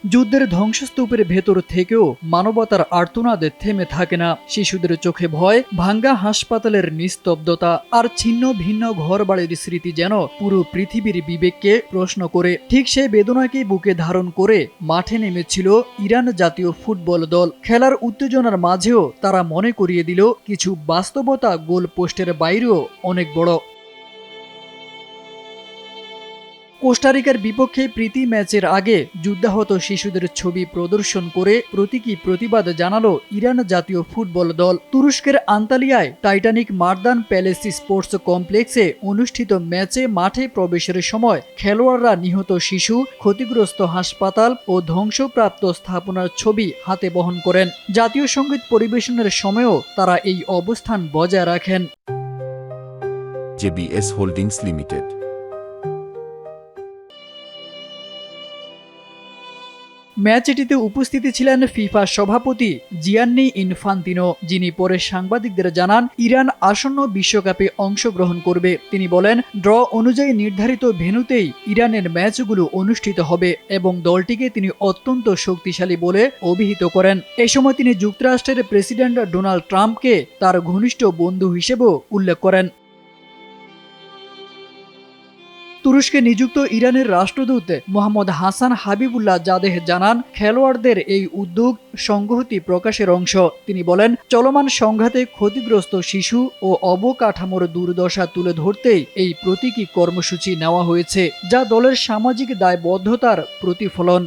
যুদ্ধের ধ্বংসস্তূপের ভেতর থেকেও মানবতার আর্তনাদ থেমে থাকে না। শিশুদের চোখে ভয়, ভাঙ্গা হাসপাতালের নিস্তব্ধতা আর ছিন্ন ভিন্ন ঘরবাড়ির স্মৃতি যেন পুরো পৃথিবীর বিবেককে প্রশ্ন করে। ঠিক সেই বেদনাকে বুকে ধারণ করে মাঠে নেমেছিল ইরান জাতীয় ফুটবল দল। খেলার উত্তেজনার মাঝেও তারা মনে করিয়ে দিল কিছু বাস্তবতা গোল পোস্টের বাইরেও অনেক বড়। কোস্টারিকার বিপক্ষে প্রীতি ম্যাচের আগে যুদ্ধাহত শিশুদের ছবি প্রদর্শন করে প্রতীকী প্রতিবাদ জানালো ইরান জাতীয় ফুটবল দল। তুরস্কের আন্তালিয়ায় টাইটানিক মারদান প্যালেস স্পোর্টস কমপ্লেক্সে অনুষ্ঠিত ম্যাচে মাঠে প্রবেশের সময় খেলোয়াড়রা নিহত শিশু, ক্ষতিগ্রস্ত হাসপাতাল ও ধ্বংসপ্রাপ্ত স্থাপনার ছবি হাতে বহন করেন। জাতীয় সঙ্গীত পরিবেশনের সময়ও তারা এই অবস্থান বজায় রাখেন। JBS holdings limited. ম্যাচটিতে উপস্থিত ছিলেন ফিফা সভাপতি জিয়ান্নি ইনফান্তিনো, যিনি পরে সাংবাদিকদের জানান ইরান আসন্ন বিশ্বকাপে অংশগ্রহণ করবে। তিনি বলেন, ড্র অনুযায়ী নির্ধারিত ভেন্যুতেই ইরানের ম্যাচগুলো অনুষ্ঠিত হবে এবং দলটিকে তিনি অত্যন্ত শক্তিশালী বলে অভিহিত করেন। এ সময় তিনি যুক্তরাষ্ট্রের প্রেসিডেন্ট ডোনাল্ড ট্রাম্পকে তার ঘনিষ্ঠ বন্ধু হিসেবেও উল্লেখ করেন। তুরস্কে নিযুক্ত ইরানের রাষ্ট্রদূত মোহাম্মদ হাসান হাবিবুল্লাহ জাদেহ জানান, খেলোয়াড়দের এই উদ্যোগ সংহতি প্রকাশের অংশ। তিনি বলেন, চলমান সংঘাতে ক্ষতিগ্রস্ত শিশু ও অবকাঠামোর দুর্দশা তুলে ধরতেই এই প্রতীকী কর্মসূচি নেওয়া হয়েছে, যা দলের সামাজিক দায়বদ্ধতার প্রতিফলন।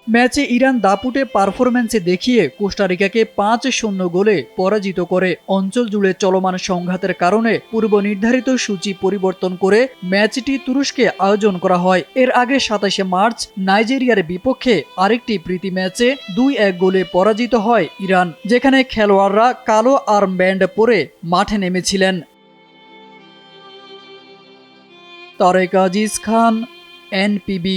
ম্যাচে ইরান দাপুটে পারফরম্যান্সে দেখিয়ে কোস্টারিকাকে 5-0 গোলে পরাজিত করে। অঞ্চল জুড়ে চলমান সংঘাতের কারণে পূর্ব নির্ধারিত সূচি পরিবর্তন করে ম্যাচটি তুরস্কে আয়োজন করা হয়। এর আগে 27 মার্চ নাইজেরিয়ার বিপক্ষে আরেকটি প্রীতি ম্যাচে 2-1 গোলে পরাজিত হয় ইরান, যেখানে খেলোয়াড়রা কালো আর্মব্যান্ড পরে মাঠে নেমেছিলেন। তারেক আজিজ খান, NPB।